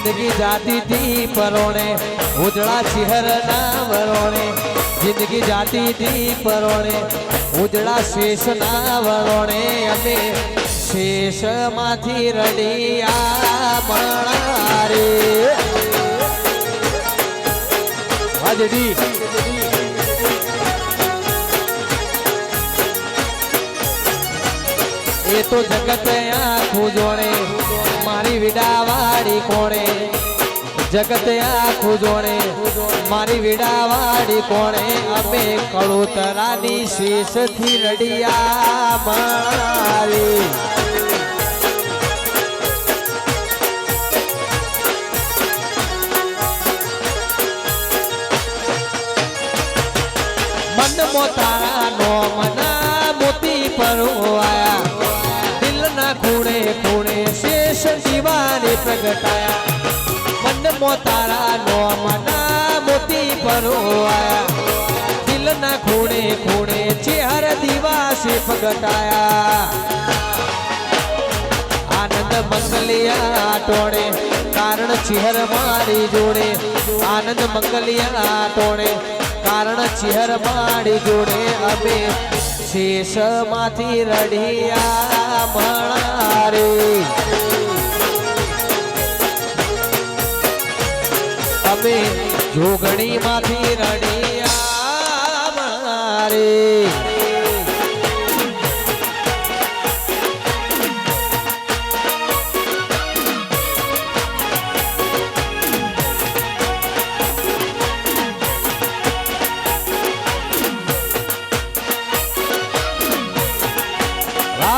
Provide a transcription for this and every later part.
जिंदगी जाती थी परोने उजड़ा चिहर ना वरोणे जिंदगी जाती थी परोने उजड़ा शेष ना वरोणे अमे शेष माथी रडिया मणारे हाजरी ये तो जगत आखू जोड़े मारी विडावाड़ी कोणे जगत आखू जोड़े मारी विडावाड़ी कोणे अमे कड़ोतरानी शेष थी रडिया मारी मन मोतारा नो मना मोती पर आया खूणे खूणे शेष दीवाने प्रगटाया मन मोतारा नो मना मोती पर आया दिल ना खूणे खूणे चेहर दीवा से प्रगटाया आनंद मंगलिया टोणे कारण चेहर मारी जोड़े आनंद मंगलिया टोणे कारण चेहर मारी जोड़े अबे शेष माथी रडिया मणारे अबे जोगणी माथी रडिया मणारे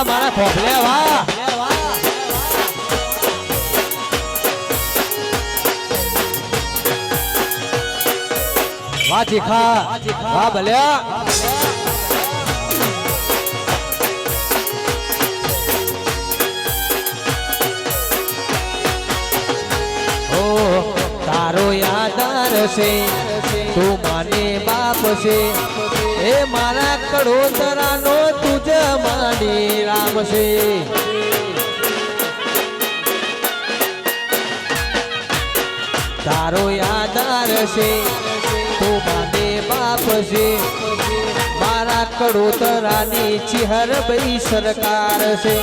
मारा खोखले वाह वाह चिखा वाह भलिया ओ तारो यादार से तू माने बाप से ए मारा कड़ोतरा नो तुझ मानी राम से तारो यादार से तू माने बाप से मारा कड़ोतरा नी चिहर बई सरकार से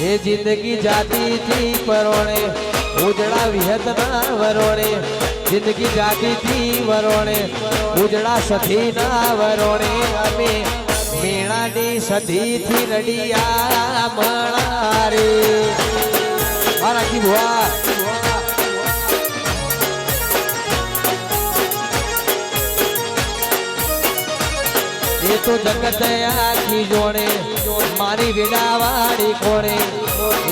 ये जिंदगी जाती थी परोणे उजड़ा विहत ना वरोणे जिंदगी जाती थी वरोणे उजड़ा सधी ना वरोणे अमे मेणानी सधी थी रडिया मणारे मारा की बुआ ये तो जगत आखी जोड़े मारी विडावाड़ी कोणे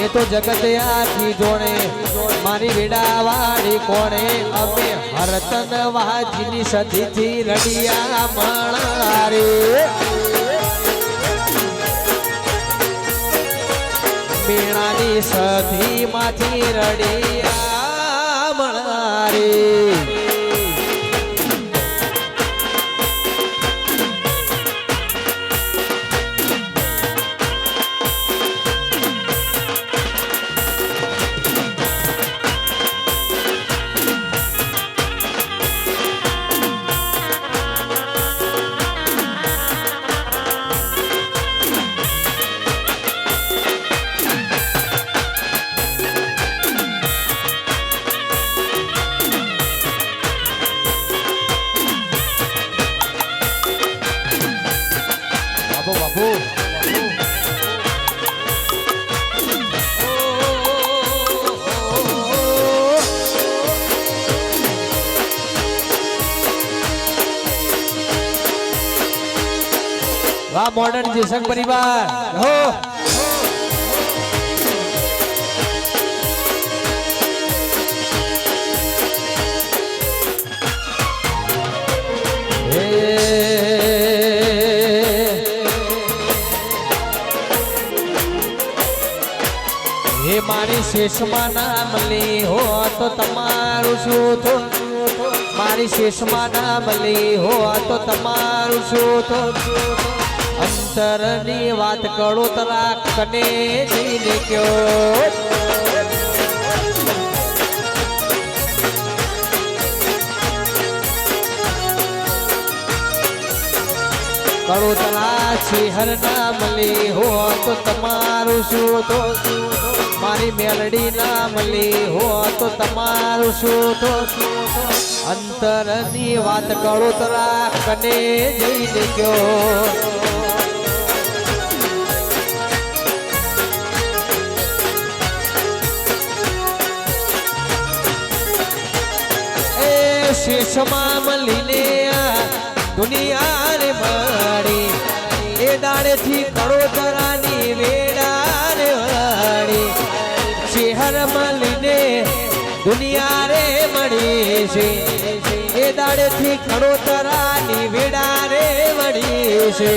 ये तो जगत आखी जोड़े मारी विडावाड़ी कोणे अमे हरतन वाजनी सधी थी रडिया मणारे मीणानी सधी माथी रडिया मणारे वाह मॉडर्न जी संघ परिवार हो हे मारी शेषमा नाम ली हो तो तमारू शू थो मारी शेषमा नाम ली हो तो तमारू शू थो अंतरनी बात करो तरा कने जईने क्यों કડોતરા શિહર ના મળી હો તો તમારું શું તો મારી મેલડી ના મળી હો તો તમારું શું તો અંતરની વાત કડોતરા કને જઈને ગયો શેષમાં મળીને દુનિયા રે મારી એ દાડેથી કડોતરાની વેડા રે વાળી શહેર મળીને દુનિયા રે મળી છે એ દાડેથી કડોતરાની વેડા રે મળી છે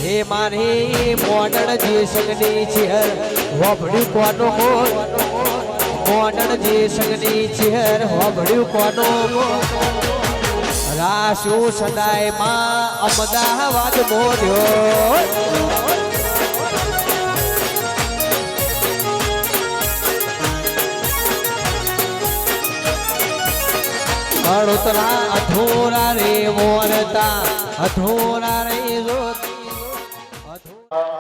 હે મારી મોડણ જે સંગની શહેર વાપડ્યું કોનો મોડણ જે સંગની ચહેર હોબળ્યું કોનો રાશુ સદાય માં અમદાવાદ મોઢ્યો કડોતરા અધોરા રે મોરતા અધોરા રે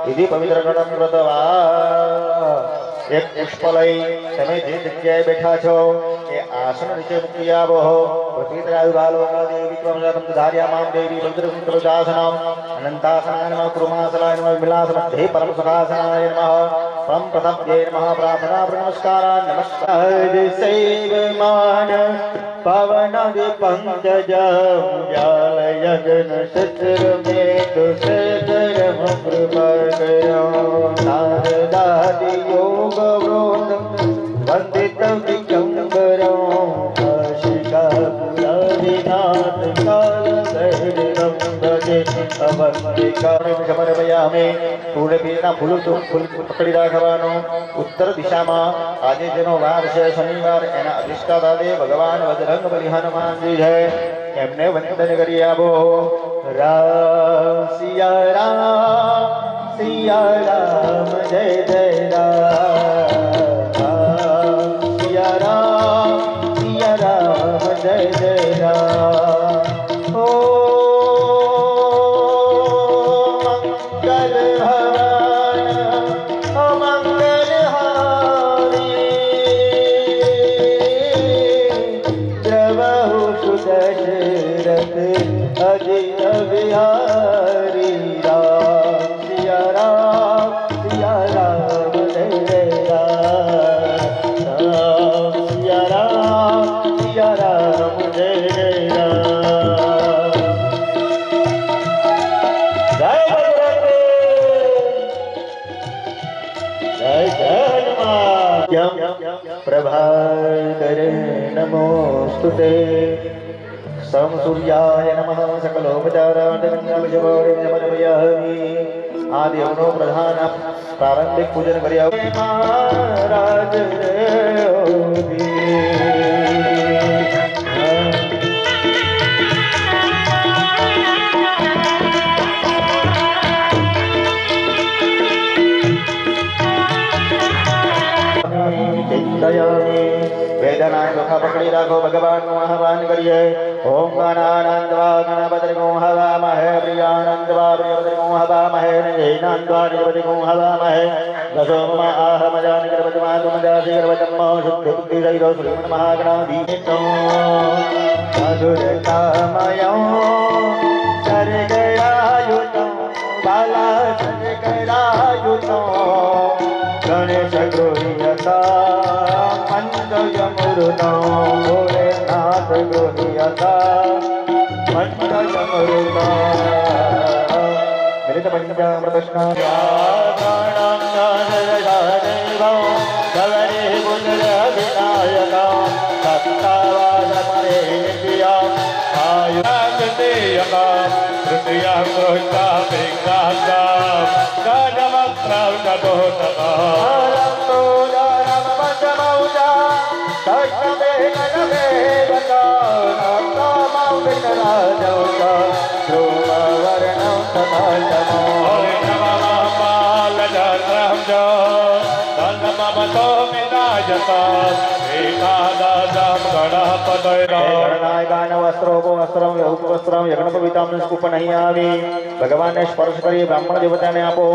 વિધિ પવિત્ર ગણમ વ્રતવા એક પુષ્પ લઈ તમે જે જગ્યાએ બેઠા છો એ આસન નીચે મૂકી આવો પૃથ્વીત્રાયુભાલો દેવી વિક્રમજાતમ ધાર્યામામ દેવી ભદ્રકુંતરજાસનમ અનંતાસનાય નમઃ કુર્માસનાય નમઃ વિલાસમધ્યે પરમ સુખાસનાય નમઃ પરમ પ્રતાપ્યે નમઃ પ્રાર્થના નમસ્કારા નમસ્કાર સૈવમાન પવન વિપંકજ મુજાલ યજ્ઞ શસ્ત્ર મેઘ સદરમ કૃપગયો નારદાદિ યોગ વૃંદ વંદિત વિકંબરો શિખા પુરાદિનાથ કાલ ભૈરવમ ભજે અવંતિકારે સમર્પયામે તુલસીના ફૂલ પકડી રાખવાનો ઉત્તર દિશામાં આજે જેનો વાર છે શનિવાર એના અધિષ્ઠાતા દેવ ભગવાન બજરંગ બલી હનુમાનજી છે એમને વંદન કરી આવો રામ સિયા રામ જય જય રામ સિયા રામ જય જય રામ ઓ મંગલ ભવન ઓ મંગલ હારી પ્રભુ સુદશરથ અજિત વિહારી રામ સિયા રામ જય જય રામ સિયા રામ જય જય રામ જય બજરંગ જય હનુમાન પ્રભાકરે નમોસ્તુતે સમસૂર્યાય નમઃ સકલોપચારાર્થમર્પયામિ આ દેવનો પ્રધાન પ્રારંભિક પૂજન કર્યા મહારાજ વેદના ચોખા પકડી રાખો ભગવાનનું આહવાન કરીએ ઓમ ગણાનંદવા ગણપતિગો હવામહે પ્રિયાનંદવા પ્રિયપતિગો હવામહે જૈનાંદવા નિરપતિગો હવામહે દશોમા આહમજાનિ ગણપતિમા તુમજાસી ગણપતમ્મો શુદ્ધ બુદ્ધિ સૈરો શ્રીમન મહાગણાધીશો મધુરતામયો સર્ગરાયુતો બાલા સર્ગરાયુતો ગણેશ ગૃહ્યતા મંદયમૃતો ભોલેનાથ ગૃહ્યતા મંદયમૃતો મિલિત પંચામૃતસ્નાયાગણંગનરગાદેવો ગવરે પુત્ર વિનાયકા સત્તાવાદ પરે નિત્યા આયુર્દેયકા તૃતીયા કૃતા વિજ્ઞાતા ગણનાયકાન વસ્ત્રોપવસ્ત્રમ ઉપવસ્ત્રમ યજ્ઞોપવિતામ ઉપનહ્યામિ ભગવાનને સ્પર્શ કરી બ્રાહ્મણ દેવતાને આપો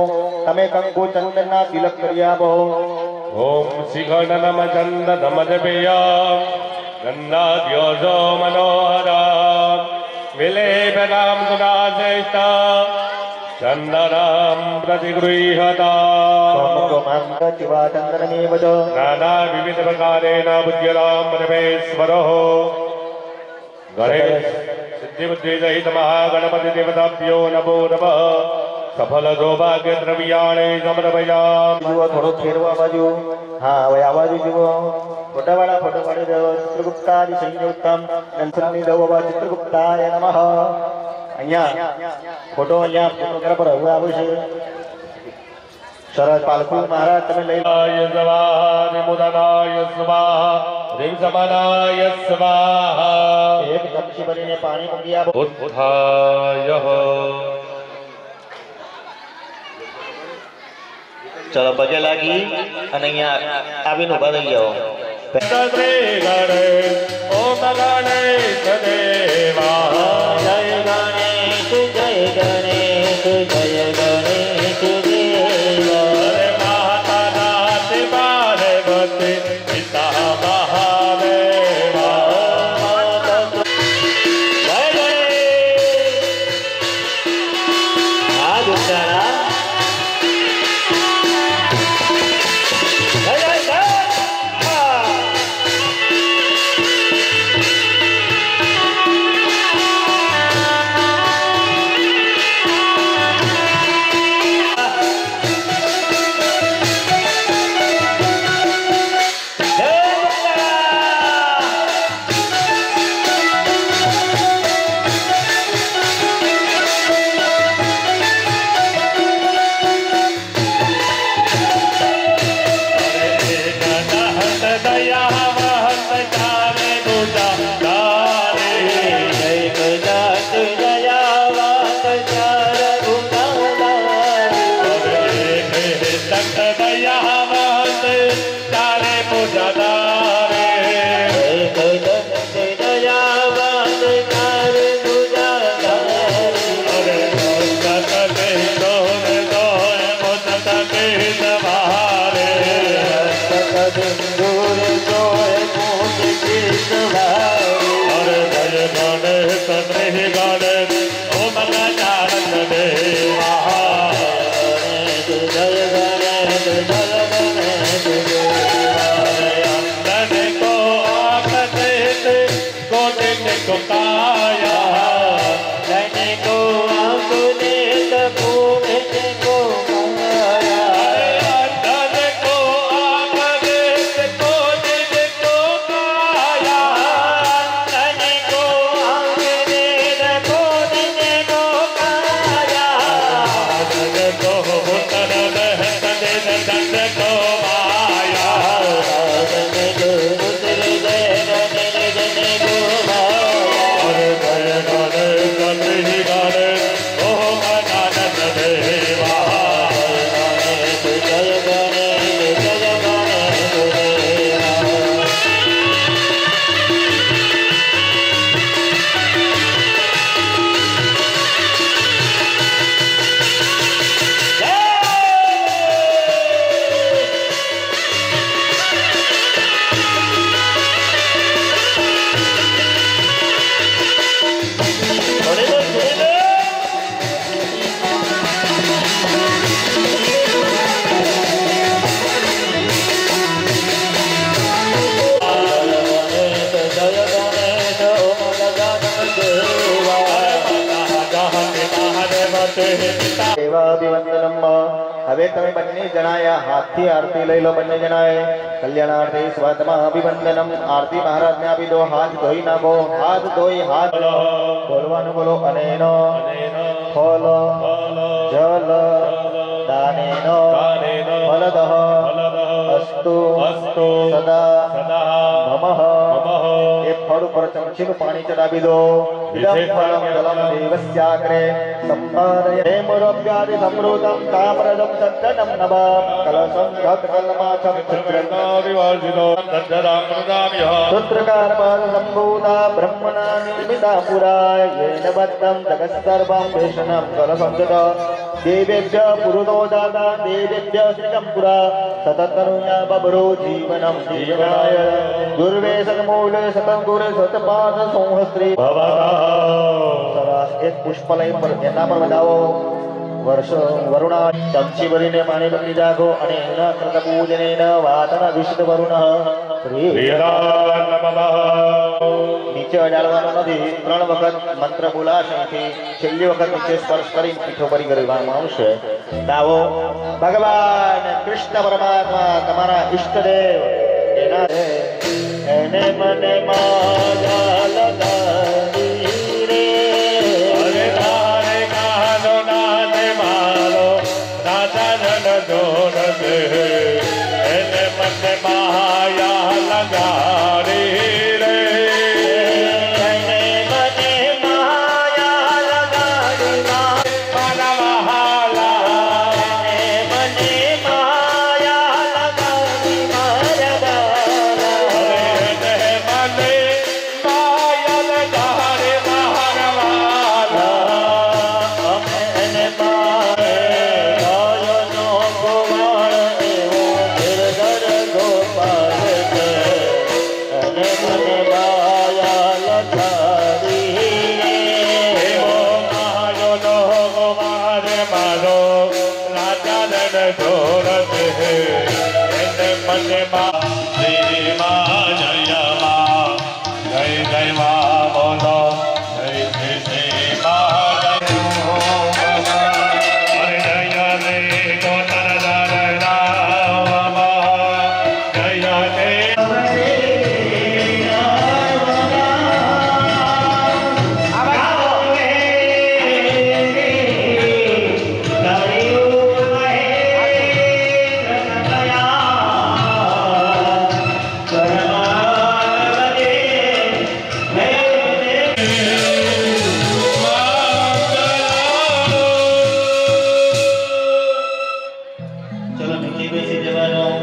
તમે કંકુ ચંદનના તિલક કરી આપો ઓમ શિખંડનમ ચંદનમ જપેયા ગંધાદ્યોજો મનોહરા વિલેપનામ સુદાશ્રેષ્ઠ ચંદનમ પ્રતિગૃહ્યતા ચંદનમેવદ નાના વિવિધ પ્રકારેણ બુદ્ધ્યરામ પરમેશ્વરો ગણેશ સિદ્ધિ બુદ્ધિ સહિત મહાગણપતિ દેવતાભ્યો નમો નમઃ સફલ સૌભાગ્ય દ્રવ્યાણે સમર્પયામિ. જુઓ થોડો ફેરવો આ બાજુ હા હવે આ બાજુ જુઓ ફોટાવાળી ચિત્રગુપ્તાદિ સંયુક્તમ નંસનની દવા ચિત્રગુપ્તાય નમઃ અહીંયા ફોટો અહીંયા ફોટોગ્રાફર હવે આવે છે સરસ પાલખું મહારાજ તમે લઈ લો ય સ્વાહા નિમુદનાય સ્વાહા રીમ સમાનાય સ્વાહા એક ચમચી ભરીને પાણી મૂકી આપો ઉત્થાય ચલો પગે લાગી અને અહીંયા આવીને ઉભા થઈ જાઓ તત્રે ગણેશ ઓમ ગણેશ દેવા જય ગણેશ જય ગણેશ જય ગણેશ દેવા હરે માતા નાથ પાર્વતી પિતા મહાદેવા જય ગણેશ આ દુકાના જય જય જય દેવાભિવંદનમ હવે તમે બંને જણાએ હાથથી આરતી લઈ લો બંને જણાએ કલ્યાણાર્થે સ્વાતમાં અભિવંદનમ આરતી મહારાજને આપી દો હાથ ધોઈ નાખો હાથ ધોઈ હાથ બોલવાનું બોલો અનેન ફલ જલ દાનેન ફલદઃ અસ્તુ સદા મમઃ એ ફળ ઉપર ચમચીનું પાણી ચડાવી દો इदं फलं जलं देवस्याग्रे सम्पादय हेमोरभ्यादि संवृतं ताम्रदं सज्जनं नवं कलशं घटकल्माषं चित्रं सूत्रकारपादसम्भूता ब्रह्मणा निर्मिता पुरा येन बद्धं जगत्सर्वं वेषणं कलशं देवेभ्यः पुरुतो दाता देवेभ्यः श्रियं पुरा सततनुया बभरो जीवनं जीवनाय दुर्वे सतमूले सतगुरे सतपाद संहस्त्री સરસ એક પુષ્પલય પર એના પર વધાવો વર્ષ વરુણા ચમચી ભરીને પાણી બની જાગો અને એના કૃત પૂજનેન વાતના વિશુદ્ધ વરુણ નીચે અડાડવાનો નથી 3 વખત મંત્ર બોલાશે અહીંથી છેલ્લી વખત નીચે સ્પર્શ કરી પીઠો ભરી કરવામાં આવશે દાવો ભગવાન કૃષ્ણ પરમાત્મા તમારા ઈષ્ટદેવ એના એને મને માયા લગાડી રે અરે તારે કાનો નાને મારો રાજા જન જોડ દે એને મને માયા લગાડી રે એને મને માયા લગાડી મારા વહાલા એને મને માયા લગાડી મારા બાલા એને મને માયા લગાડી મારા વહાલા એને મારે ગાયનો ગોવાળ એવો ગિરધર ગોપાલ છે એને મને માયા લગાડી એવો મારો લોગો મારે મારો રાજા જન જોડ દે એને મને શ્રી મા જય મા જય જય મા બોલો જય શ્રી શ્રી મા હરે જય રે ગોતર દર રામ જય રે ચલો નીચે બેસી જવાનું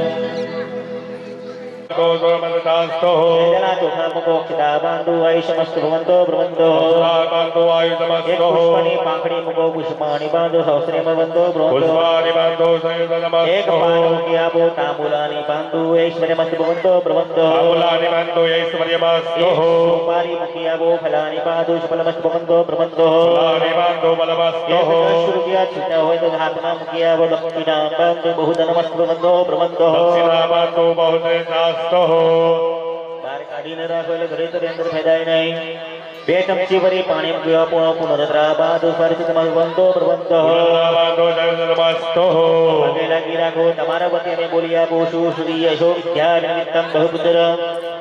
મદદાસ્તો વેદના ચોખા મુકો ખિદા બાંધુ આયુષ્યમસ્તુ ભવંતો ભ્રવંતો બાંધો એક આયુધમસ્તો પુષ્પની પાંખડી મુકો પુષ્પાણી બાંધો સહસ્રે ભવંતો ભ્રવંતો પુષ્પાની બાંધો એક સંયુતનમસ્તો પાન મૂકી આપો તાંબુલાની બાંધુ ઐશ્વર્યમસ્તુ ભવંતો ભ્રવંતો તાંબુલાની બાંધો ઐશ્વર્યમસ્તો સોપારી મૂકી આપો ફલાની બાંધુ ફલમસ્તુ ભવંતો ભ્રવંતો ફલાની બાંધો બલમસ્તો 10 રૂપિયા છૂટા હોય તો હાથમાં મૂકી આપો દક્ષિણા બાંધુ બહુધનમસ્તુ ભવંતો ભ્રવંતો દક્ષિણા બાંધો બહુદેશાસ્તો બહાર કાઢીને રાખો એટલે ઘરે તો અંદર ફેદાય નહીં 2 ચમચી ભરી પાણી મૂકી આપો પુનરદ્રા બાંધુ સ્વરચિત ભવંતો ભ્રવંતો બાંધો જયનમસ્તો પગે લાગી રાખો તમારા વતી અમે બોલી આપો સુશ્રી યશો વિદ્યા નિમિત્તમ બહુપુત્ર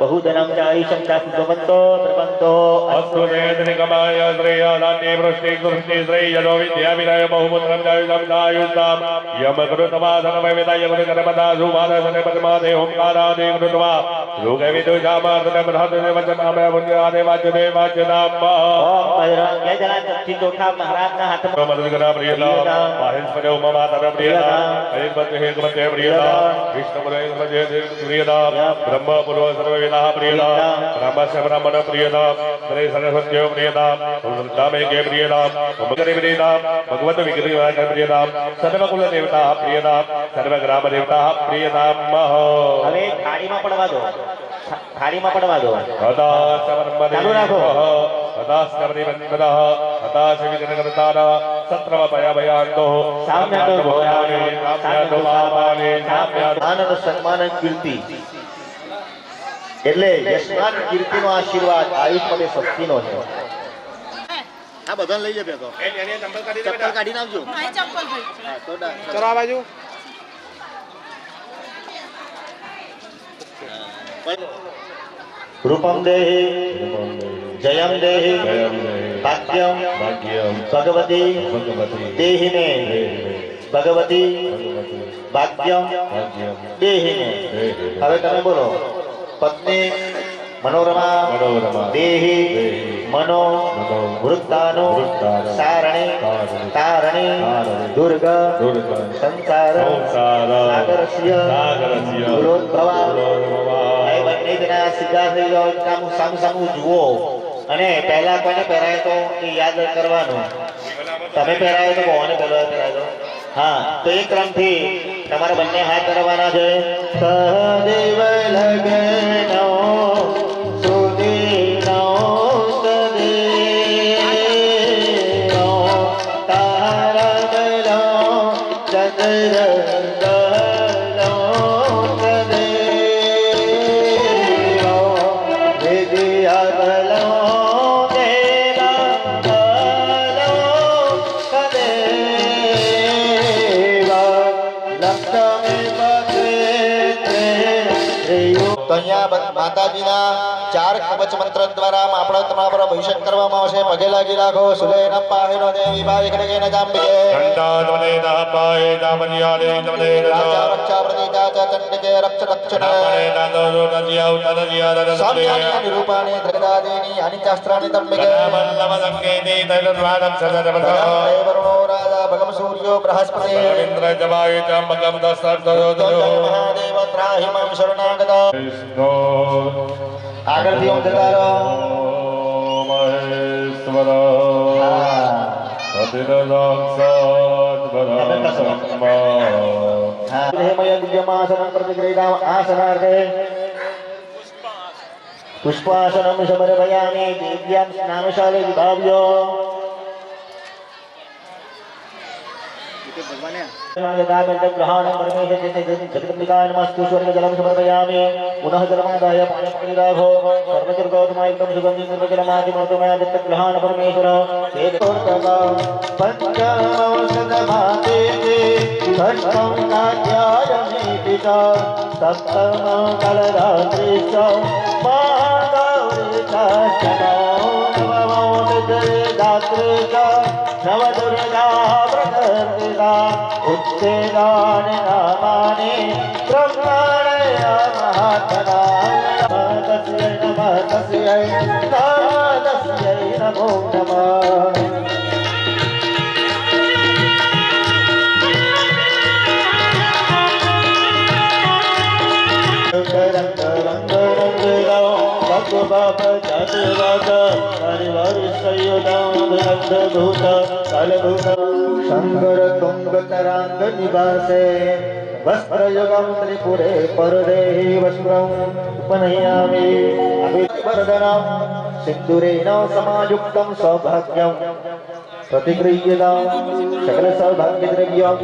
બહુધનમ ચાઈશમ ચાસુ ભવંતો ભ્રવંતો અસ્તુ જયદ્રિકમાય શ્રેય દાન્યે વૃષ્ટિ કૃષ્ટિ શ્રેયનો વિદ્યા વિનય બહુપુત્રમ જાયુધમ જાયુધામ યમ કૃતમાધન વૈવેદાય કૃતકરપદા સુમાદસને પદ્માદે ઓંકારાદે કૃત્વા યોગે વિદુષામાર્તને બૃહદને વચનામે પુણ્યાદે વાચ્યદે વાચ્યદામ્બા ઓમ બજરંગ જલા ચપટી ચોખા મહારાજના હાથમાં મદદગરા પ્રિયતા મહેશ્વરે ઉમા માતા પ્રિયતા હરિપતિ હેકમતે પ્રિયતા વિષ્ણુ પ્રિયતા બ્રહ્મ પૂર્વ સર્વ વેદા પ્રિયતા બ્રહ્મસ્ય બ્રાહ્મણ પ્રિયતા શ્રી સરસ્વત્ય પ્રિયતા વૃદ્ધામે કે પ્રિયતા મગરે પ્રિયતા ભગવત વિગ્રહ પ્રિયતા સર્વકુલ દેવતા પ્રિયતા સર્વગ્રામ દેવતા પ્રિયતા હવે થાળીમાં પડવા દો થાળીમાં પડવા દો ચાલુ રાખો. આનંદ સન્માન કીર્તિ એટલે યશમાન કીર્તિનો આશીર્વાદ આયુષ્ય શક્તિનો છે આ બધાને લઈ જાય તો ચપ્પલ કાઢી નાખજો હા તો ચલો આ બાજુ રૂપમ દેહી જયમ દેહી ભાગ્યમ ભગવતી દેહિને ભગવતી ભાગ્યમ દેહિને હવે તમે બોલો પત્ની મનોરમા મનોરમા દેહી દેહી મનો મનો વૃત્તાનો વૃત્તાનો સારણી સારણી તારણી તારણી દુર્ગ દુર્ગ સંસાર સંસાર સાગરસ્ય સાગરસ્ય પુરોદ્ભવા પુરોદ્ભવા એ બંને જણા સીધા થઈ જાઓ સામું સામું સામું જુઓ અને પહેલા કોને પહેરાય તો એ યાદ કરવાનું તમે પહેરાયો તો કોને પહેલો પહેરાયો હા તો એ ક્રમથી તમારા બંને હાથ ધરવાના છે સહદેવ લગનો સુદીનો સદેવો તારમલો ચંદ્રગલો સદેવો વિદ્યાબલો તો અહીંયા માતાજીના 4 કવચ મંત્ર દ્વારા આપણે તમારા પર અભિષેક કરવામાં આવશે પગે લાગી રાખો સુલેન પાહેનો દેવી ભાઈ કડકે ન જાંબિકે ચંડાદવને દાપાય દામનિયાલે દવને રાજા રક્ષા પ્રતિજા ચ ચંડિકે રક્ષ રક્ષણ નામણે નાદો નદિયા ઉતનદિયા દરસદે સામ્યાની નિરૂપાણી દ્રગદાદેની અનિચાસ્ત્રાણી તંબિકે વલ્લભ સંકેતે તૈલદ્વાદમ સદરવતો વરુણો રાજા ભગમ સૂર્યો બૃહસ્પતિ ઇન્દ્ર જવાય ચાંબકમ દસરદો મહાદેવ ત્રાહિ મમ શરણાગતા આગળથી ઓમ જતા રહો મહેશ્વર दिव्यमासनं प्रतिगृहीताम् आसनार्थे पुष्पासनं समर्पयामि दिव्यां स्नानशाले विभाव्य जगदम्बिकाय नमस्तु स्वर्गजलं समर्पयामि पुनः जलमादाय पाणिपतिराघो सर्वजर्गोतमायुक्तं सुगन्धिं निर्वजलमादिमोतमया दत्तग्रहाण परमेश्वर पंचमौषधमाते षष्ठं कात्यायनीति च सप्तमं कलरात्रि च महागौरी चाष्टमो नवमो दात्री च नवदुर्गा प्रकृतिका उत्तेगानि नामानि ब्रह्माणय महात्मनाय नमः तस्यै नमो नमः रंग रंग रंग गाओ भग बाप जात वाग हरिवर संयुदाम रंग भूत काल भूत शंकर तुंग तरांग निवासे वस्त्र युगम त्रिपुरे परदेहि वस्त्रम उपनयामि अभिवरदनम सिंदूरेण समायुक्तं सौभाग्यं प्रतिगृह्यतां सकल सौभाग्यद्रव्यं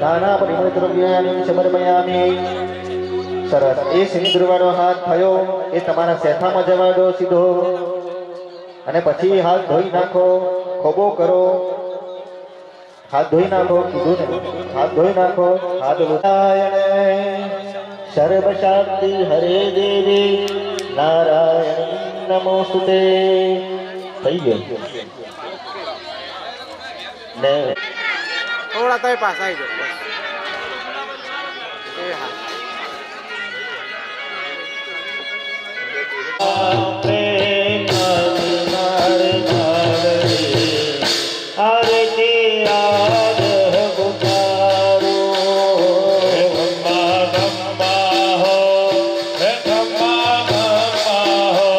नाना परिमलद्रव्याणि समर्पयामि સરસ એ સિંદૂરવાનો હાથ થયો એ તમારા શેઠામાં જવા દો સીધો અને પછી હાથ ધોઈ નાખો ખોબો કરો હાથ ધોઈ નાખો કીધું ને હાથ ધોઈ નાખો હાથ નારાયણ સર્વ શાંતિ હરે દેવી નારાયણ નમોસ્તુતે થઈ ગયો ને થોડા તો પાછા આવી જાઓ એ હા प्रेम मार मारे आरती आज गुजारो ब्रह्मा ब्रह्मा हो हे ब्रह्मा ब्रह्मा हो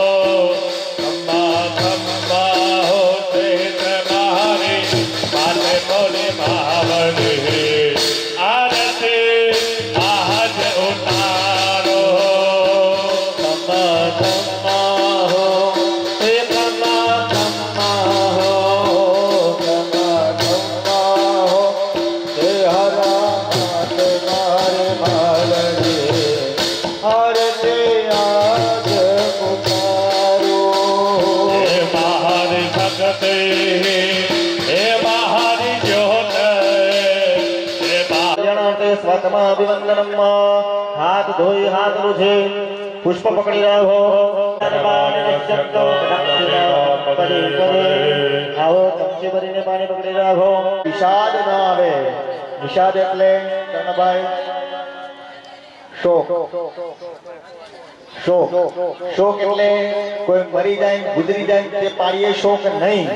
ब्रह्मा ब्रह्मा हो तेज महारे माते बोले महावली आरती आज उतारो અભિવંદનમ હાથ ધોઈ હાથ રૂઝે પુષ્પ પકડી રાખો આવો ચમચી ભરીને પાણી પકડી રાખો વિષાદ ન આવે વિષાદ એટલે કર્ણભાઈ શોક શોક શોક એટલે કોઈ મરી જાય ગુજરી જાય તે પાડીએ શોક નહીં,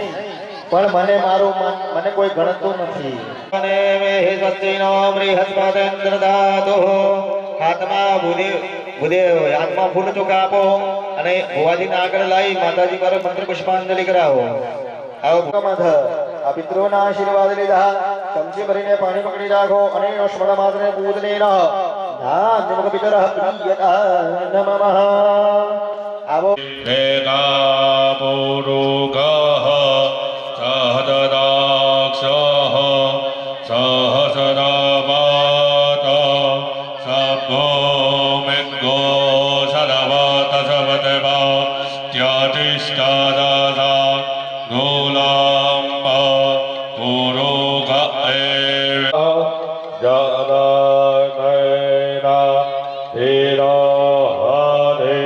પણ મને મારું મને કોઈ ગણતું નથી. અને મે હે સ્વસ્તિનો બૃહસ્પતિન્દ્ર ધાતો હાથમાં બુધે હાથમાં ફૂલ ચોખા આપો અને ભુવાજીને આગળ લાવી માતાજી પર મંત્ર પુષ્પાંજલિ કરાવો. આવો મધ આ પિતૃઓના આશીર્વાદ લીધા. ચમચી ભરીને પાણી પકડી રાખો અને સ્મરણ માત્રને પૂજને નઃ નામક પિતરઃ પ્રિયતા નમઃ. આવો એકા પુરુગઃ સહદદાક્ષઃ સહસ્રવાત સભો મેઘો સર્વત સવતવા ત્યાતિષ્ઠાદા ગોલાંબ પુરુગ એવ જગદૈના ધીરહરે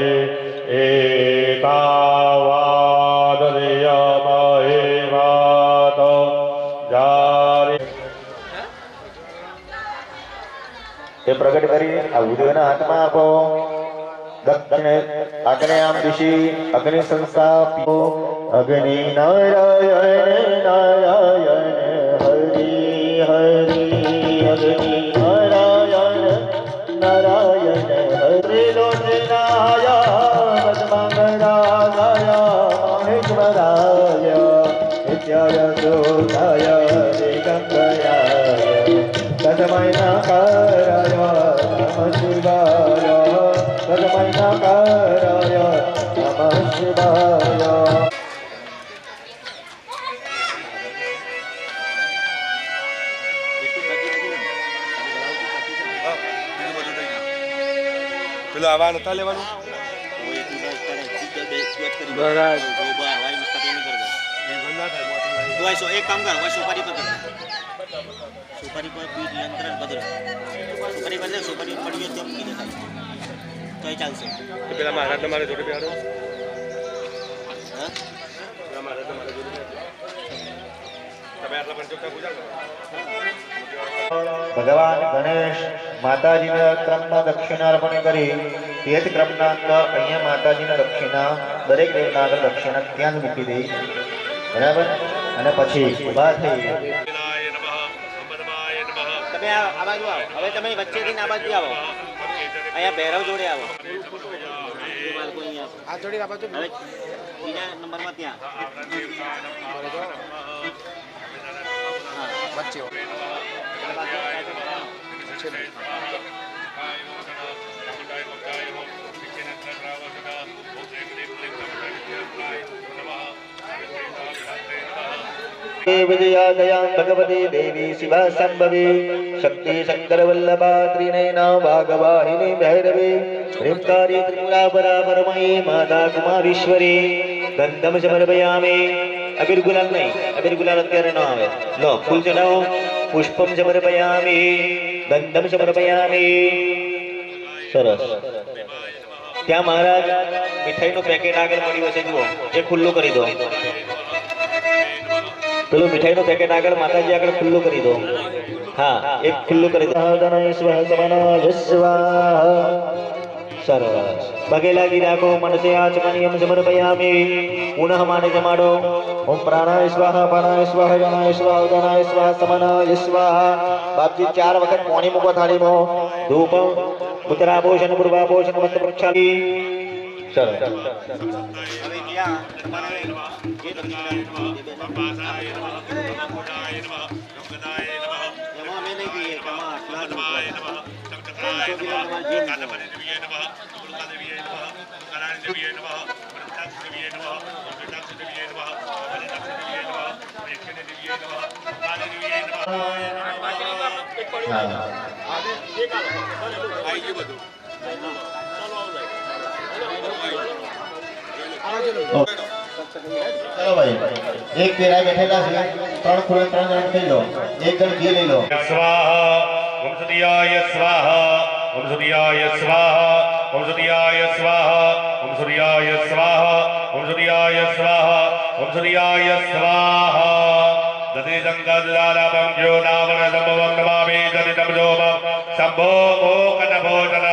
એકાવાદયમહેવાત જારી. એ પ્રગટ કરી આ ઉદયના હાથમાં આપો. દક્ષિણે આગ્નેયામ દિશી અગ્નિ સંસ્થાપ્યો. અગ્નિ નારાયણ નારાયણ હરિ હરિ અગ્નિ નારાયણ નારાયણ હરિ લોચનાય મધમંગળાય મહેશ્વરાય નિત્યાય સુધાય દિગંબરાય તસ્મૈ નકારાય નમઃ શિવાય તસ્મૈ નકારાય નમઃ શિવાય. પેલું આવા નતા લેવાનું एक काम कर सुपारी पर सुपारी पर बीज नियंत्रण बदल सुपारी बदले सुपारी पड़ी तो की देता तो ये चल से પેલા મહારાજ તમારે જોડે બેહાડો. हां પેલા મહારાજ તમારે જોડે તમે આટલા પંચોક્તા પૂજા કરો. ભગવાન ગણેશ માતાજીના ક્રમમાં દક્ષિણા અર્પણ કરી તે જ ક્રમના અંદર અહીંયા માતાજીના દક્ષિણા દરેક દેવના આગળ દક્ષિણા ત્યાં જ મૂકી દઈ. બરાબર. અને પછી ઉભા થઈ વિનાય નમઃ અંબરમાય નમઃ તમે આ બાજુ આવો હવે તમે વચ્ચેથી આ બાજુ આવો અહીંયા ભૈરવ જોડે આવો આ જોડી આ બાજુ હવે બીજા નંબરમાં ત્યાં વચ્ચે विजया दया भगवती देवी शिवा संभवी शक्ति शंकर वल्लभा त्रिनयना वागवाहिनी भैरवी ह्रींकारी त्रिपुरा परापरमयी माता कुमारीश्वरी गंधम समर्पयामि. अबीर गुलाल नहीं, अबीर गुलाल અત્યારે ન આવે. લો ફૂલ ચડાવો. પુષ્પમ સમર્પયામિ ગંધમ સમર્પયામિ. સરસ. ત્યાં મહારાજ મીઠાઈનું પેકેટ આગળ પડ્યું હશે જુઓ એ ખુલ્લું કરી દો. પેલું મીઠાઈનું પેકેટ આગળ માતાજી આગળ ખુલ્લું કરી દો. હા એક ખુલ્લું કરી દો. સરસ. પગે લાગી રાખો. મનસે આચમનિયમ સમર્પયામિ. પુનઃ માને જમાડો. ઓમ પ્રાણાય સ્વાહા પાણાય સ્વાહા જનાય સ્વાહા ઉદાનાય સ્વાહા સમનાય સ્વાહા. બાપજી 4 વખત પાણી મૂકો થાળીમાં. ધૂપ ઉત્તરાભૂષણ પૂર્વાભૂષણ મંત્ર પ્રક્ષાલી. સરસ. હવે ત્યાં તમારે જે દક્ષિણા એમાં અમે નહીં કહીએ કે આમાં આટલા જ રૂપિયા. 500 કિલો તમારે જે મૂકો. ચલો ભાઈ એક પેરા બેઠેલા છે. 3 ખુલે 3 જણ થઈ લો. એક જણ ઘી લઈ લો. સ્વાહા ઓમ સૂર્યાય સ્વાહા ઓમ સૂર્યાય સ્વાહા ઓમ સૂર્યાય સ્વાહા ઓમ સૂર્યાય સ્વાહા ઓમ સૂર્યાય સ્વાહા ઓમ સૂર્યાય સ્વાહા. દધિ સંગદારાપમ જ્યોનાવન સંભવમ નમામિ દધિતમ જોમમ સંભો મોકન ભોજન.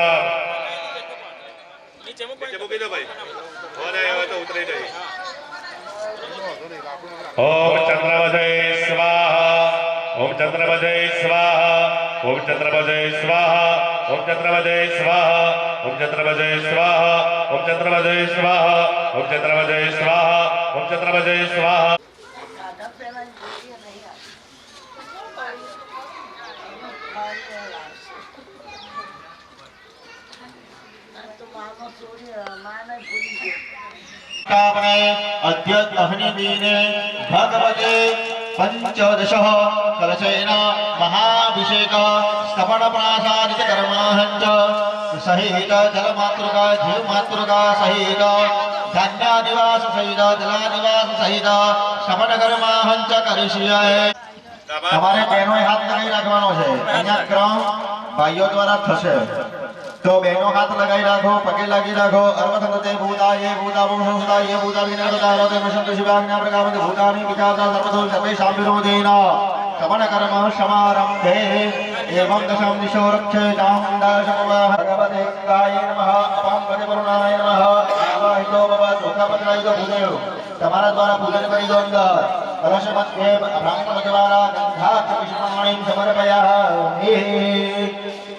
નીચે મૂકો મૂકી દો ભાઈ ફોન આવ્યો હોય તો ઉતરી જાય ઓમ ચંદ્રવજય સ્વાહા ઓમ ચંદ્રવજય સ્વાહા ઓમ ચંદ્રવજય સ્વાહા ઓમ ચંદ્રવજય સ્વાહા ઓમ ચંદ્રવજય સ્વાહા ઓમ ચંદ્રવજય સ્વાહા ઓમ ચંદ્રવજય સ્વાહા ઓમ ચંદ્રવજય સ્વાહા अद्य दहनी दीने भगवते पंचदश कलशेन महाभिषेक स्तपन प्रासादित कर्माहंच सहित जलमातृका जीवमातृका सहित धान्यादिवास सहित जलादिवास सहित स्तपन कर्माहंच करिष्ये તમારે બહેનો હાથ લગાવી રાખવાનો છે અહીંયા ક્રમ ભાઈઓ દ્વારા થશે तो बहनों हाथ लगाई राखो पगे लगी राखो अर्वसंते भूता ये भूता भूता ये भूता विनाशता रोते मशंत शिवाज्ञा प्रकामते भूतानि विचारता सर्वतो सर्वेषां विरोधेन समन कर्म समारंभे एवं दशम दिशो रक्षेतां दाशमवा भगवते गाय नमः अपां पदे वरुणाय नमः आवाहितो भव दुःखपत्राय भूदेव તમારા દ્વારા પૂજન કરી દો અંદર કલશ મધ્યે બ્રાહ્મણ દ્વારા ગંધા પુષ્પાણિ સમર્પયામિ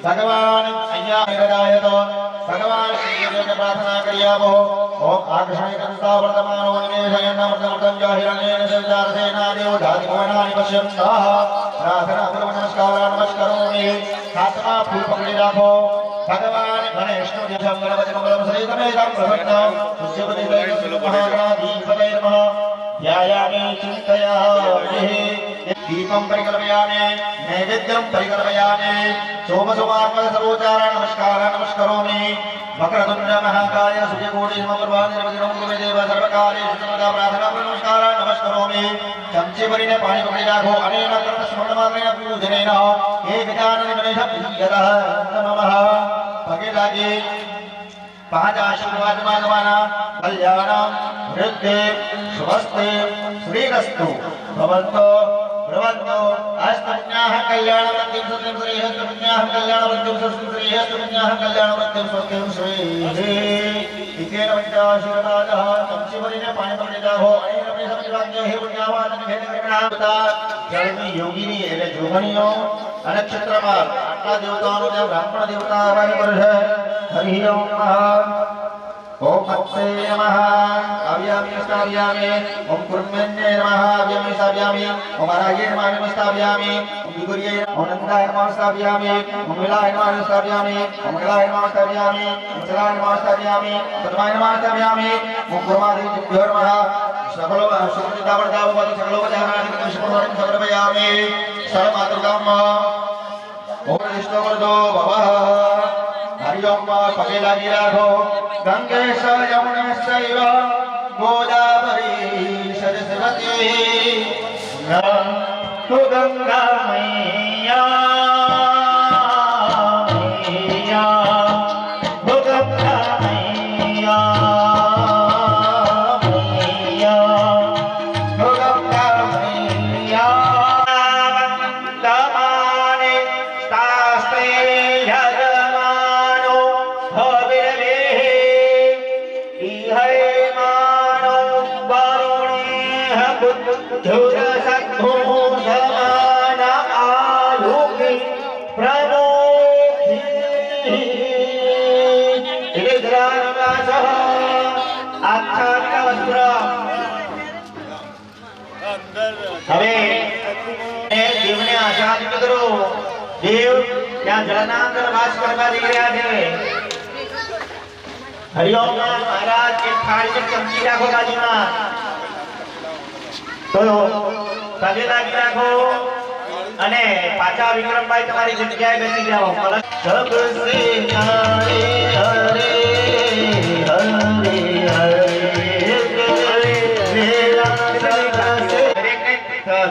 भगवान अय्यायतो भगवान श्रीदेव प्रार्थना करियावो ओम आकृष्णयन्ता वर्तमानो निवेशयन्नमृतमृतं जाहिरण्येन संचारसेना देव धाति भुवनानि पश्यन्तः प्रार्थना पूर्व नमस्करोमि हाथमा फूल पकड़ी राखो भगवान गणेशनो दिशं गणपति मंगलम सहितमेतं प्रसन्नं पूज्यपति महागणाधिपतये नमः ध्यायामि चिन्तयामि दीपं परिकल्पयामि नैवेद्यं परिकल्पयामि सोमसोमात्मक सर्वोच्चारण नमस्कार नमस्करोमि वक्रतुण्ड महाकाय सूर्यकोटि समप्रभां निर्विघ्नं देव सर्वकार्येषु सर्वदा प्रार्थना नमस्कार नमस्करोमि चमचे भरीने पाणी पकड़ी राखो अनेन कर्म स्मरणमात्रेण पूजनेन एकजानन गणेश प्रीयतः नमः पगे लागे पांच आशीर्वाद मांगवाना कल्याणम वृद्धि शुभस्ते श्रीरस्तु भवन्तु भवन्तु अस्तुन्याः कल्याणवृद्धिं सत्यं श्रीः अस्तुन्याः कल्याणवृद्धिं सत्यं श्रीः अस्तुन्याः कल्याणवृद्धिं सत्यं श्रीः इत्येन पञ्चाशीर्वादः संशिवरिणे पाणी पकड़ी राखो अनेन अपने समझवाक्य हे पुण्यावादन भेद कृपणा जलमी योगिनी એટલે જોગણીઓ અને ક્ષેત્રમાં આટલા દેવતાઓનો જે બ્રાહ્મણ દેવતા આવાહન કરે છે હરિ ઓમ ओम हत्ते नमः आव्यामि स्थापयामि ओम कुर्मन्ये नमः आव्यामि स्थापयामि ओम आराये नमः स्थापयामि ओम विगुर्ये ओम नंदाय नमः स्थापयामि ओम विलाय नमः स्थापयामि ओम विलाय नमः स्थापयामि ओम चलाय नमः स्थापयामि पद्माय नमः स्थापयामि ओम कुर्मादिभ्यो नमः सकलो शुद्धतावदावति सकलो वजानानि विष्णुवरं समर्पयामि सर्वमातृकाम ओम विष्णुवर्धो भवः हरि ओम पगे लागी राखो गंगेश यमुनेश्चैव गोदावरी सरस्वती तु गंगा मैया मैया तु गंगा मैया मैया तु गंगा मैया वन्दमाने तास्ते यजमानो भविर्भिः इहै मानो वरुणेह बुद्धुरसद्भो समान आयुः प्रमोक्षिः इति धरानिवासः आच्छादितवस्त्र હવે દેવને આશાદિત કરો દેવ ત્યાં જળના અંદર વાસ કરવા જઈ રહ્યા છે હરિઓમ મહારાજ એક થાળી એક ચમચી રાખો બાજુમાં તો પગે લાગી રાખો અને પાછા વિક્રમભાઈ તમારી જગ્યાએ બેસી જાઓ સબ સે હરે હરે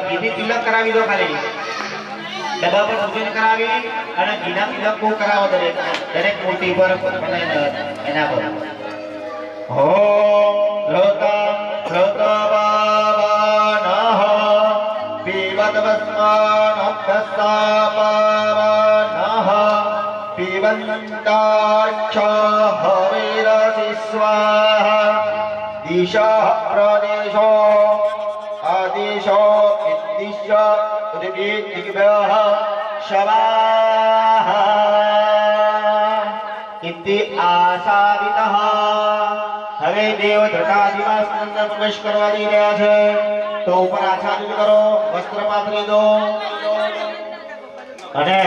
ઘીની તિલક કરાવી દો ખાલી ડબ્બા પર પૂજન કરાવી અને ઘીના તિલક બહુ કરાવો દરેક મૂર્તિ પર એના પર ઓમ શ્રોતા શ્રોતાવાનઃ પીવતવસ્માનભ્યસ્તાપાવનઃ પીવંતાક્ષ હવિરસિ स्वाहा दिशः प्रदेशो आदेशो इद्दिश्य उद्भिद्दिग्भ्यः शवाहा इति आसादितः હવે દેવ ધૃતાદિવાસ અંદર પ્રવેશ કરવા જઈ રહ્યા છે તો ઉપર આચ્છાદિત કરો વસ્ત્ર પાથરી દો અને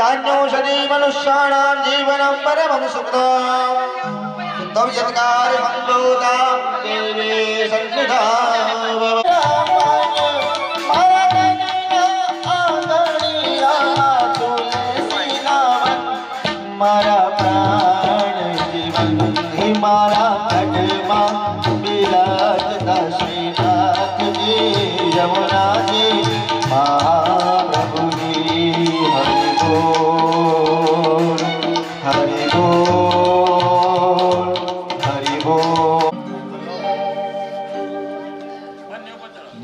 दान्योषधि मनुष्याणां जीवनं परमं सुखदं शुद्धं यत्कार्य मङ्गोदां देवी सन्निधा मारा प्राण जीवन ही मारा घटमा बिराजता श्रीनाथ जी यमुना जी महाप्रभु जी हरि बोल हरि बोल हरि बोल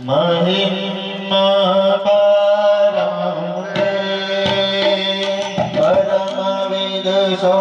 महिमा परम परम विदुषो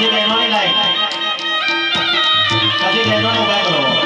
પછી બહેનોની લાઈન પછી બહેનોને ઉભા કરો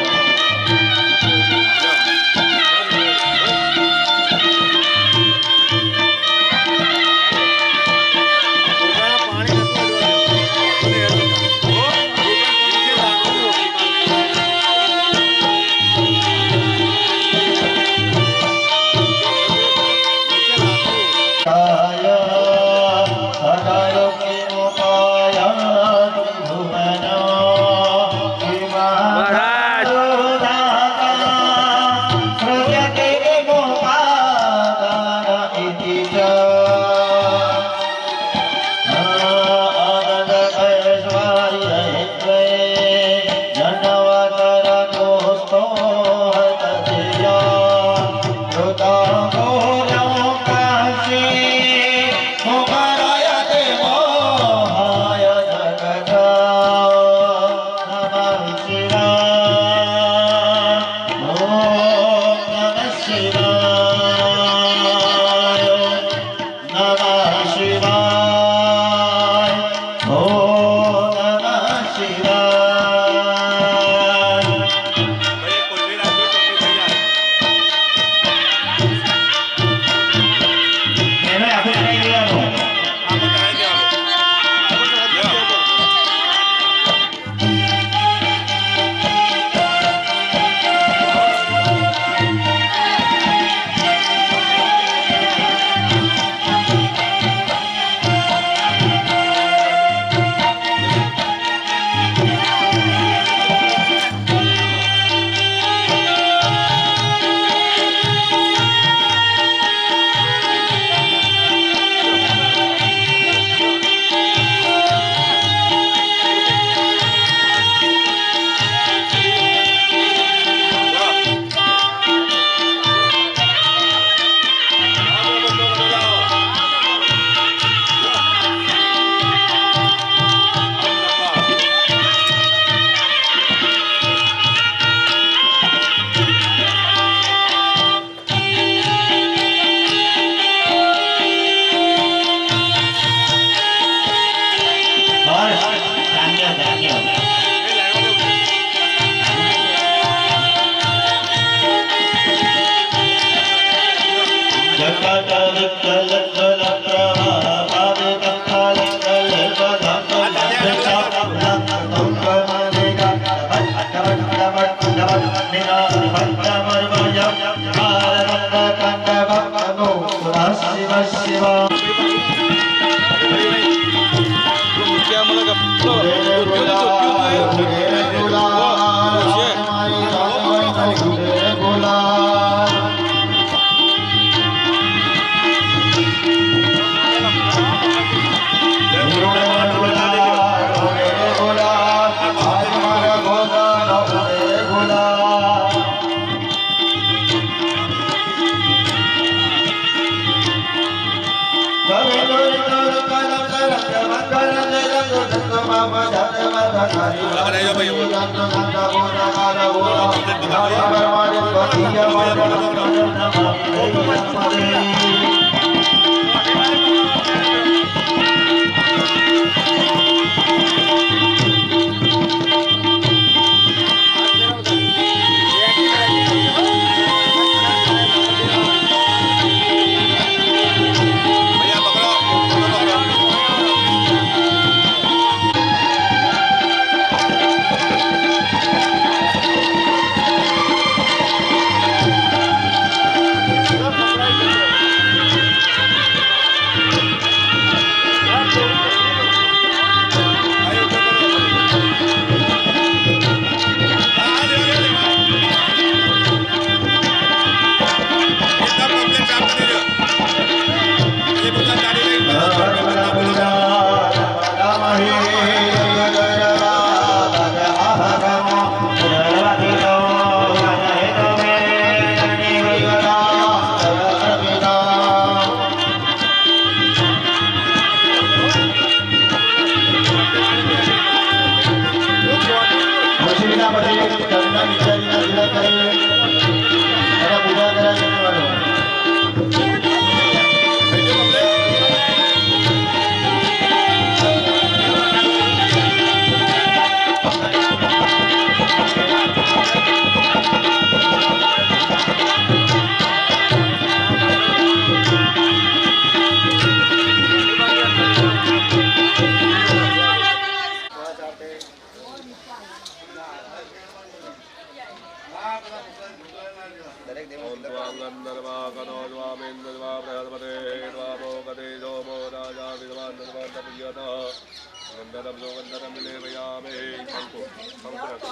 वंदनम जो वंदनम निवेदयामहे शंको शंकरको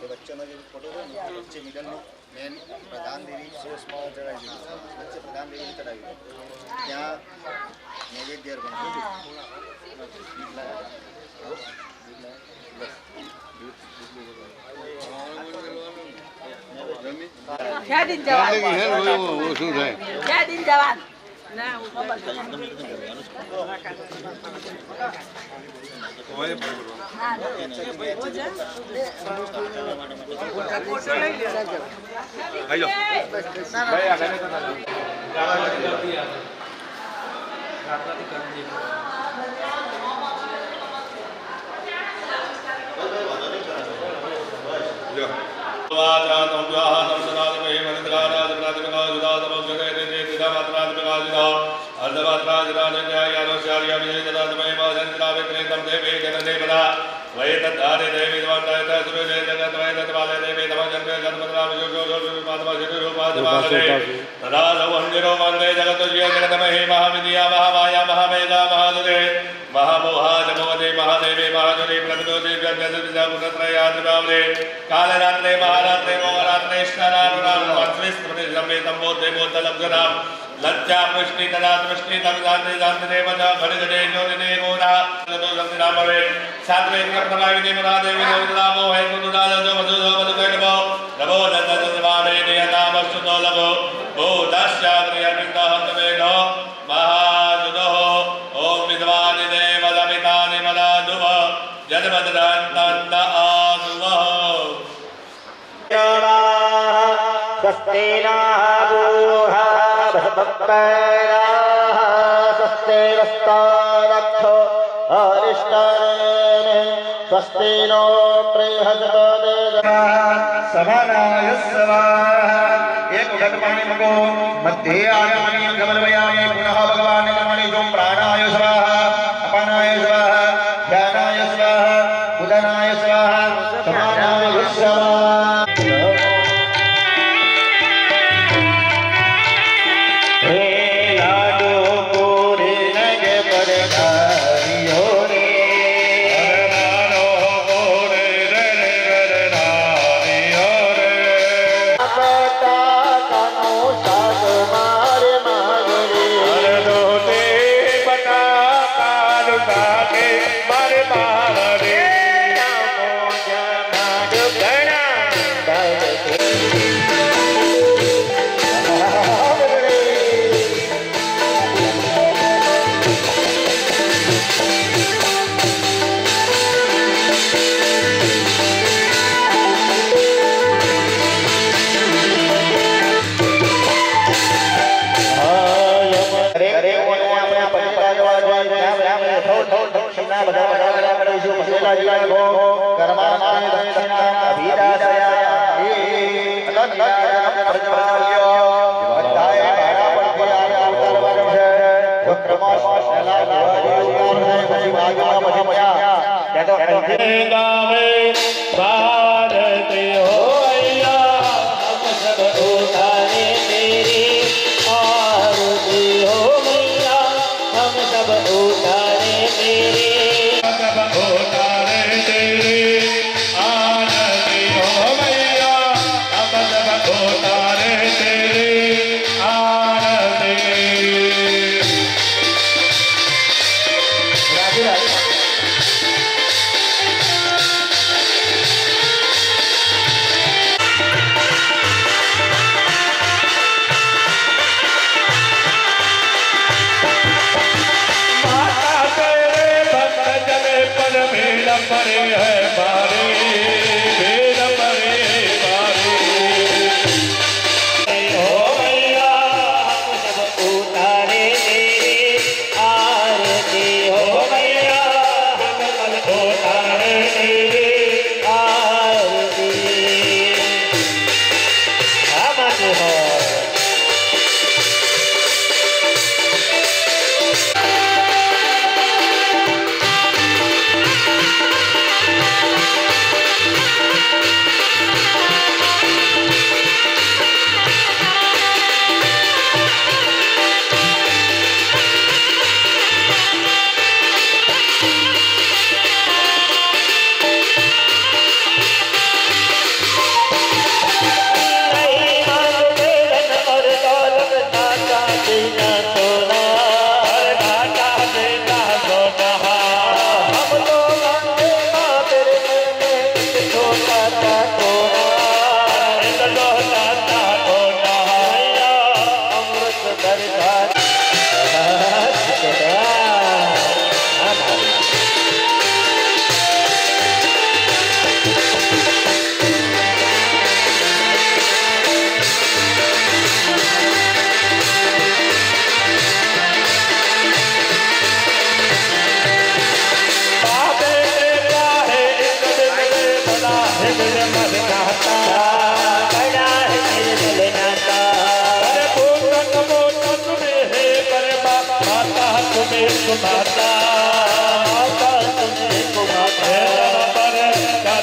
बच्चों जो फोटो है बच्चे मिडल में मेन प्रधान देवी शेषमा चढ़ाई बच्चे प्रधान देवी चढ़ाई क्या नैवेद्य अर्पण क्या दिन जवान क्या दिन जवान ना वो खबर कालरात्रे महारात्रे मोहरात्रे लज्जा पुष्टि तदा पुष्टि तदांते दांते मजा घड़े घड़े जोने गोरा तो संग्राम वे सातवें प्रथमा विधि मुरा देवी देवतामो है कुदुदाल जो मधु जो मधु कहबो नमो दत्त दत्तवामे नियता वस्तुतो लभो ओ दास्याग्रय पिता हतमे नो महाजुनो ओम विद्वानि देवदमितानि मदादुव जन्मदन्तान्त आसुव स्वस्तेनागोहा भक्तैराः स्वस्तेरस्तारक्षो अरिष्टाने स्वस्ति नो बृहस्पति समानाय स्वाहा एक जगपाणि मगो मध्ये आत्मनि समर्पयामि पुनः भगवान् कर्मणि जो प्राणाय स्वाहा अपानाय स्वाहा ध्यानाय स्वाहा उदनाय स्वाहा समानाय स्वाहा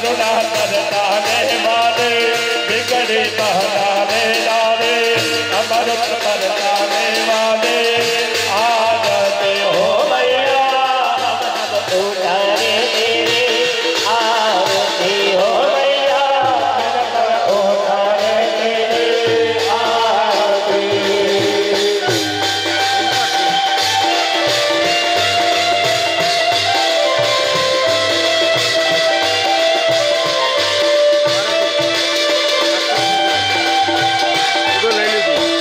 करुणा करताने वाले बिगड़े बहलाने वाले अमृत करताने वाले आरती हो मैया उतारे तेरे आरती हो मैया उतारे तेरे आरती બધું લઈ લીધું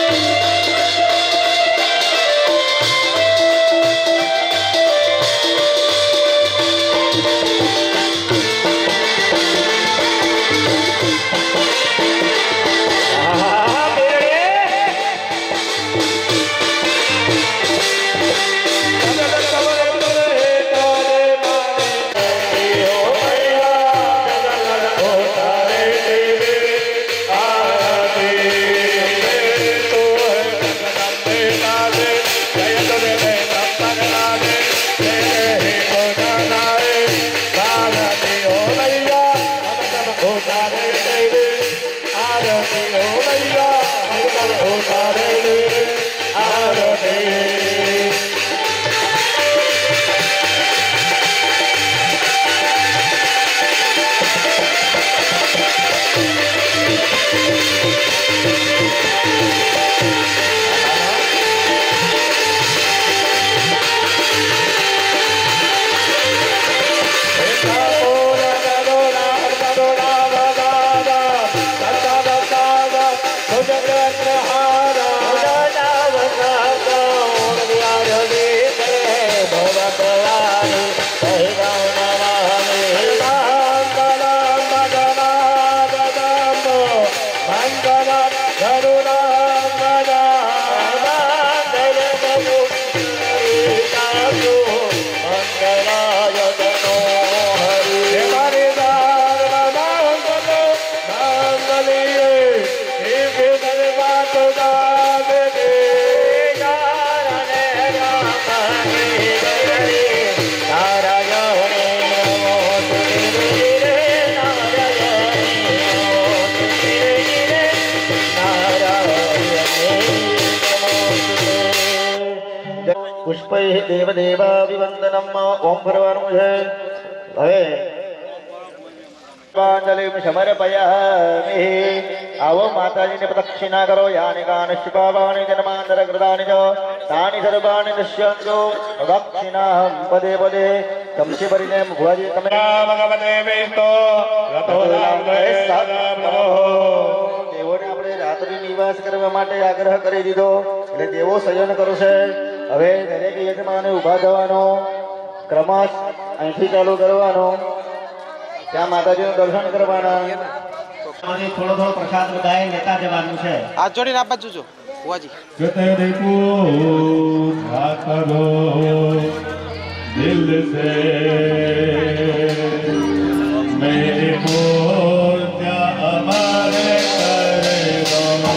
પુષ્પૈ દેવદેવાભિવંદનમ ઓમ ફરવાનું છે હવે પુષ્પાંજલિ સમર્પયામિ આવો માતાજીને પ્રદક્ષિણા કરો યાનિ કાનિ શુભાવાણી જન્માંતર કૃતાનિ ચ તાનિ સર્વાણિ દશ્યંતો પ્રદક્ષિણાહં પદે પદે ચમચી ભરીને ભુવાજી તમે ભગવતે વિષ્ણુ રતો દેવોને આપણે રાત્રિ નિવાસ કરવા માટે આગ્રહ કરી દીધો એટલે દેવો શયન કરશે હવે દરેક યજમાને ઊભા થવાનો ક્રમશ અહીંથી ચાલુ કરવાનો ત્યાં માતાજીનું દર્શન કરવાના થોડો થોડો પ્રસાદ બધાએ લેતા જવાનું છે હાથ જોડીને આ બાજુ જો ભુવાજી जते देखो करो दिल से मेरे मूर्तियां अमर कर दो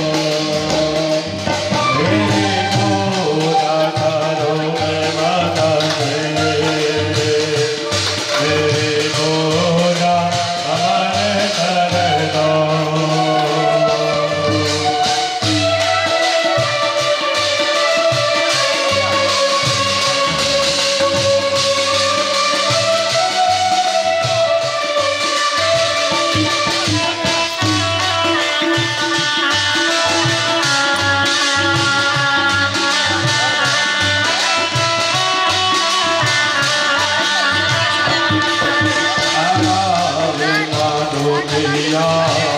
मेरे पूरा करो मैं माता से मेरे पूरा अमर कर दो Yeah.